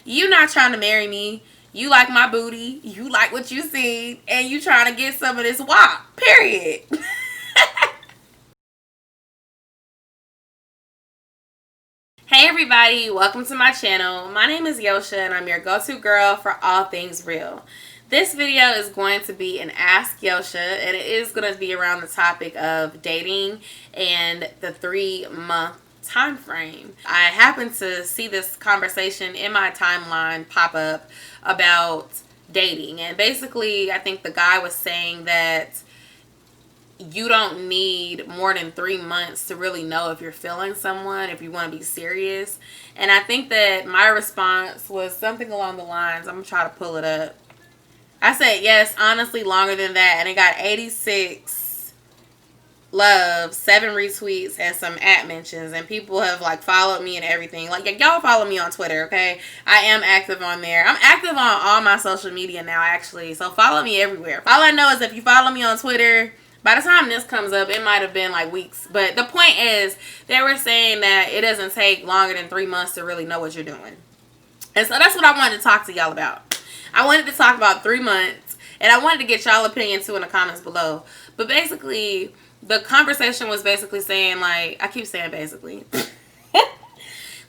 You not trying to marry me. You like my booty. You like what you see. And you trying to get some of this wop. Period. Hey everybody, welcome to my channel. My name is Yo-sha and I'm your go-to girl for all things real. This video is going to be an Ask Yo-sha and it is going to be around the topic of dating and the 3-month time frame. I happened to see this conversation in my timeline pop up about dating, and basically I think the guy was saying that you don't need more than 3 months to really know if you're feeling someone, if you want to be serious. And I think that my response was something along the lines, I'm going to try to pull it up. I said, yes, honestly, longer than that. And it got 86 loves, 7 retweets, and some @ mentions. And people have, like, followed me and everything. Like, y'all follow me on Twitter, okay? I am active on there. I'm active on all my social media now, actually. So follow me everywhere. All I know is if you follow me on Twitter, by the time this comes up, it might have been like weeks. But the point is, they were saying that it doesn't take longer than 3 months to really know what you're doing. And so that's what I wanted to talk to y'all about. I wanted to talk about 3 months. And I wanted to get y'all opinion too in the comments below. But basically, the conversation was basically saying, like, I keep saying basically.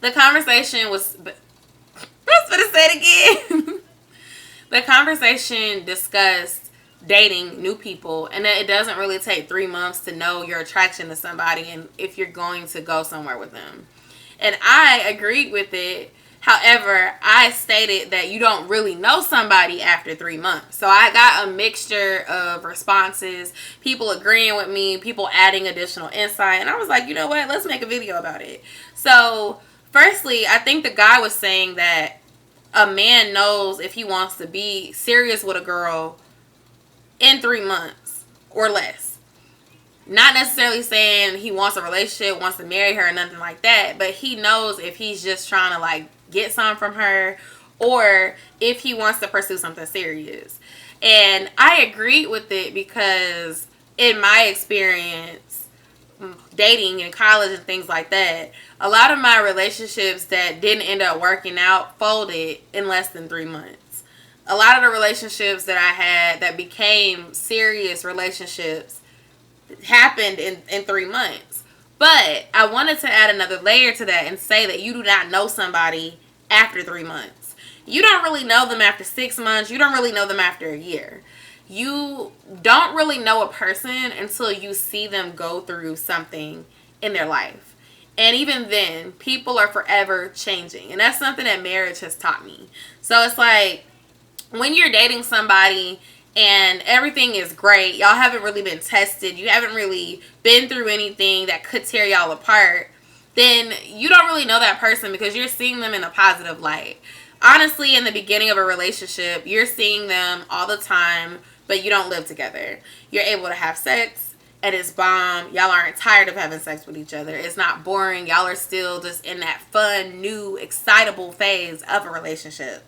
The conversation was, I was going to say it again. The conversation discussed dating new people, and that it doesn't really take 3 months to know your attraction to somebody and if you're going to go somewhere with them. And I agreed with it. However, I stated that you don't really know somebody after 3 months. So I got a mixture of responses, people agreeing with me, people adding additional insight, and I was like, you know what, let's make a video about it. So firstly, I think the guy was saying that a man knows if he wants to be serious with a girl in 3 months or less. Not necessarily saying he wants a relationship, wants to marry her or nothing like that, but he knows if he's just trying to, like, get some from her or if he wants to pursue something serious. And I agreed with it because in my experience dating in college and things like that, a lot of my relationships that didn't end up working out folded in less than 3 months. A lot of the relationships that I had that became serious relationships happened in 3 months. But I wanted to add another layer to that and say that you do not know somebody after 3 months. You don't really know them after 6 months. You don't really know them after a year. You don't really know a person until you see them go through something in their life. And even then, people are forever changing. And that's something that marriage has taught me. So it's like, when you're dating somebody and everything is great, y'all haven't really been tested, you haven't really been through anything that could tear y'all apart, then you don't really know that person because you're seeing them in a positive light. Honestly, in the beginning of a relationship, you're seeing them all the time, but you don't live together. You're able to have sex and it's bomb. Y'all aren't tired of having sex with each other. It's not boring. Y'all are still just in that fun, new, excitable phase of a relationship.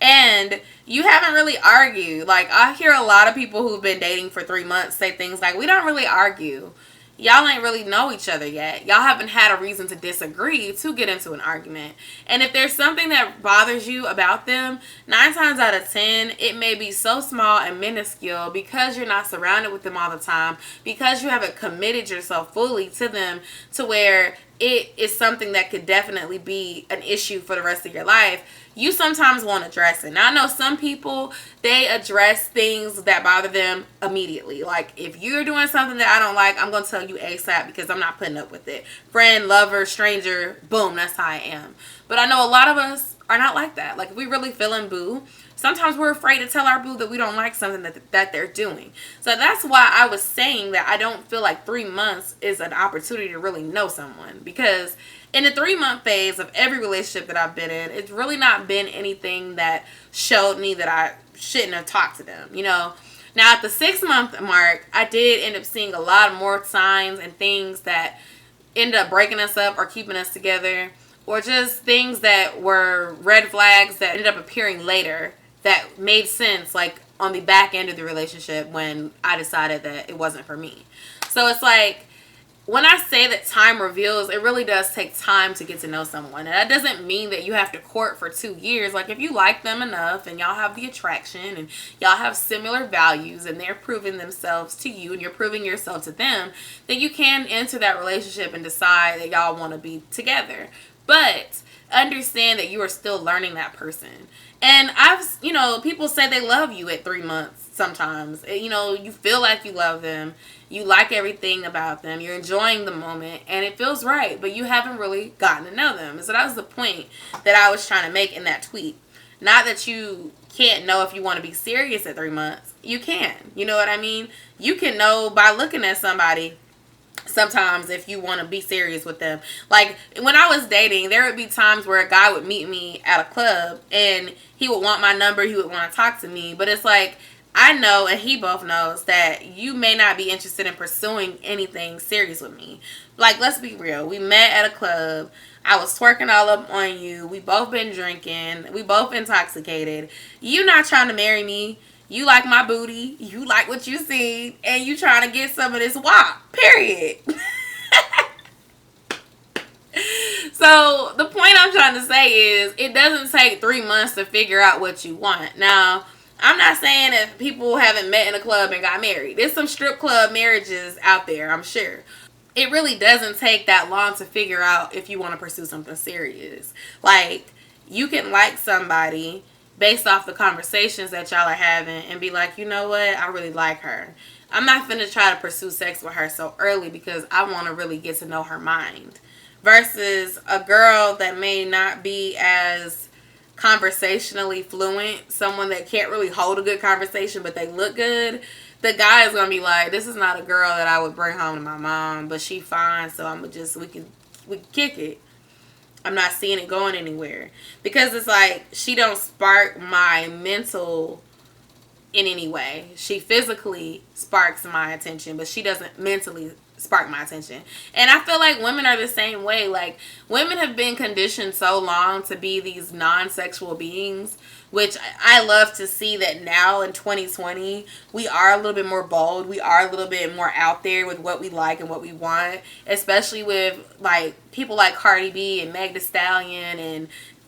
And you haven't really argued. Like, I hear a lot of people who've been dating for 3 months say things like, we don't really argue. Y'all ain't really know each other yet. Y'all haven't had a reason to disagree to get into an argument. And if there's something that bothers you about them, 9 times out of 10, it may be so small and minuscule because you're not surrounded with them all the time, because you haven't committed yourself fully to them to where it is something that could definitely be an issue for the rest of your life. You sometimes won't address it. Now, I know some people, they address things that bother them immediately. Like, if you're doing something that I don't like, I'm going to tell you ASAP because I'm not putting up with it. Friend, lover, stranger, boom, that's how I am. But I know a lot of us are not like that. Like, if we really feeling boo, sometimes we're afraid to tell our boo that we don't like something that they're doing. So that's why I was saying that I don't feel like 3 months is an opportunity to really know someone. Because in the 3-month phase of every relationship that I've been in, it's really not been anything that showed me that I shouldn't have talked to them, you know. Now, at the 6-month mark, I did end up seeing a lot more signs and things that ended up breaking us up or keeping us together, or just things that were red flags that ended up appearing later that made sense, like on the back end of the relationship when I decided that it wasn't for me. So it's like, when I say that time reveals, it really does take time to get to know someone. And that doesn't mean that you have to court for 2 years. Like, if you like them enough and y'all have the attraction and y'all have similar values and they're proving themselves to you and you're proving yourself to them, then you can enter that relationship and decide that y'all want to be together. But understand that you are still learning that person. And people say they love you at 3 months sometimes. You feel like you love them. You like everything about them. You're enjoying the moment. And it feels right. But you haven't really gotten to know them. So that was the point that I was trying to make in that tweet. Not that you can't know if you want to be serious at 3 months. You can. You know what I mean? You can know by looking at somebody sometimes if you want to be serious with them. Like, when I was dating, there would be times where a guy would meet me at a club and he would want my number, he would want to talk to me, but it's like, I know, and he both knows, that you may not be interested in pursuing anything serious with me. Like, let's be real. We met at a club. I was twerking all up on you. We both been drinking. We both intoxicated. You not trying to marry me. You like my booty. You like what you see. And you trying to get some of this wop. Period. So, the point I'm trying to say is, it doesn't take 3 months to figure out what you want. Now, I'm not saying that people haven't met in a club and got married. There's some strip club marriages out there, I'm sure. It really doesn't take that long to figure out if you want to pursue something serious. Like, you can like somebody based off the conversations that y'all are having and be like, you know what, I really like her. I'm not finna try to pursue sex with her so early because I want to really get to know her mind. Versus a girl that may not be as conversationally fluent, someone that can't really hold a good conversation but they look good, the guy is gonna be like, this is not a girl that I would bring home to my mom, but she fine, so we can kick it. I'm not seeing it going anywhere, because it's like, she don't spark my mental in any way. She physically sparks my attention, but she doesn't mentally spark my attention. And I feel like women are the same way. Like, women have been conditioned so long to be these non-sexual beings, which I love to see that now in 2020 we are a little bit more bold. We are a little bit more out there with what we like and what we want, especially with like people like Cardi B and Meg Thee Stallion and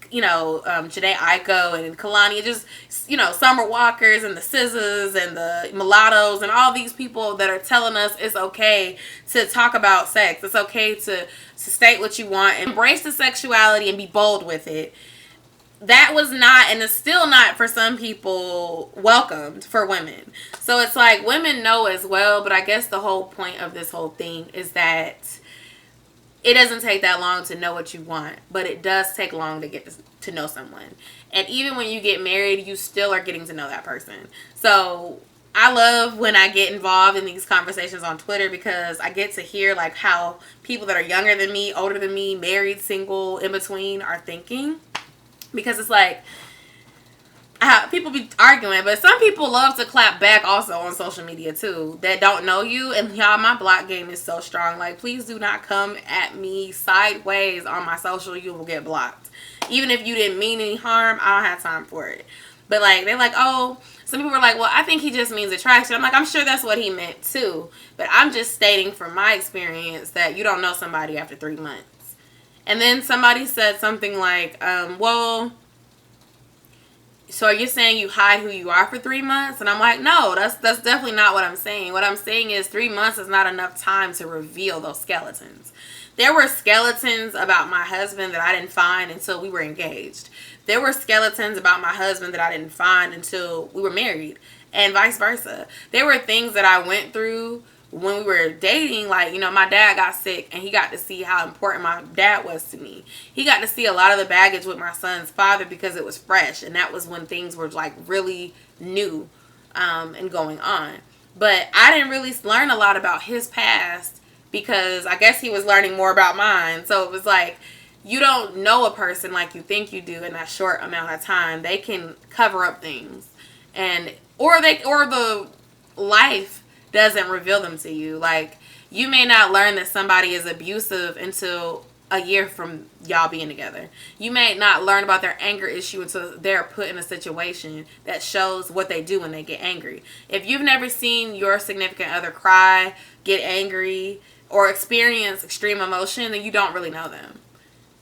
Janae Aiko and Kalani, just, Summer Walkers and the SZAs and the Mulattoes and all these people that are telling us it's okay to talk about sex. It's okay to state what you want, embrace the sexuality and be bold with it. That was not, and is still not for some people, welcomed for women. So it's like, women know as well, but I guess the whole point of this whole thing is that it doesn't take that long to know what you want, but it does take long to get to know someone. And even when you get married, you still are getting to know that person. So I love when I get involved in these conversations on Twitter, because I get to hear like how people that are younger than me, older than me, married, single, in between are thinking. Because it's like, people be arguing, but some people love to clap back also on social media too, that don't know you. And y'all, my block game is so strong. Like, please do not come at me sideways on my social. You will get blocked. Even if you didn't mean any harm, I don't have time for it. But like, they're like, oh, some people are like, well, I think he just means attraction. I'm like, I'm sure that's what he meant too, but I'm just stating from my experience that you don't know somebody after 3 months. And then somebody said something like, well, so are you saying you hide who you are for 3 months? And I'm like, no, that's definitely not what I'm saying. What I'm saying is 3 months is not enough time to reveal those skeletons. There were skeletons about my husband that I didn't find until we were engaged. There were skeletons about my husband that I didn't find until we were married, and vice versa. There were things that I went through when we were dating, like, my dad got sick and he got to see how important my dad was to me. He got to see a lot of the baggage with my son's father because it was fresh, and that was when things were like really new and going on. But I didn't really learn a lot about his past because I guess he was learning more about mine. So it was like, you don't know a person like you think you do in that short amount of time. They can cover up things, and or the life doesn't reveal them to you. Like, you may not learn that somebody is abusive until a year from y'all being together. You may not learn about their anger issue until they're put in a situation that shows what they do when they get angry. If you've never seen your significant other cry, get angry, or experience extreme emotion, then you don't really know them.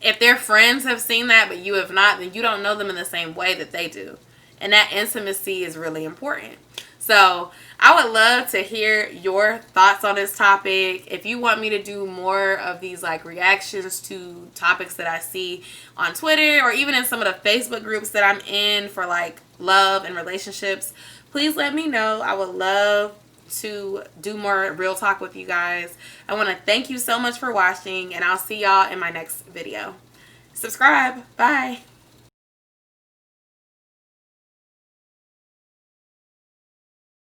If their friends have seen that but you have not, then you don't know them in the same way that they do. And that intimacy is really important. So I would love to hear your thoughts on this topic. If you want me to do more of these like reactions to topics that I see on Twitter or even in some of the Facebook groups that I'm in for like love and relationships, please let me know. I would love to do more real talk with you guys. I want to thank you so much for watching, and I'll see y'all in my next video. Subscribe. Bye.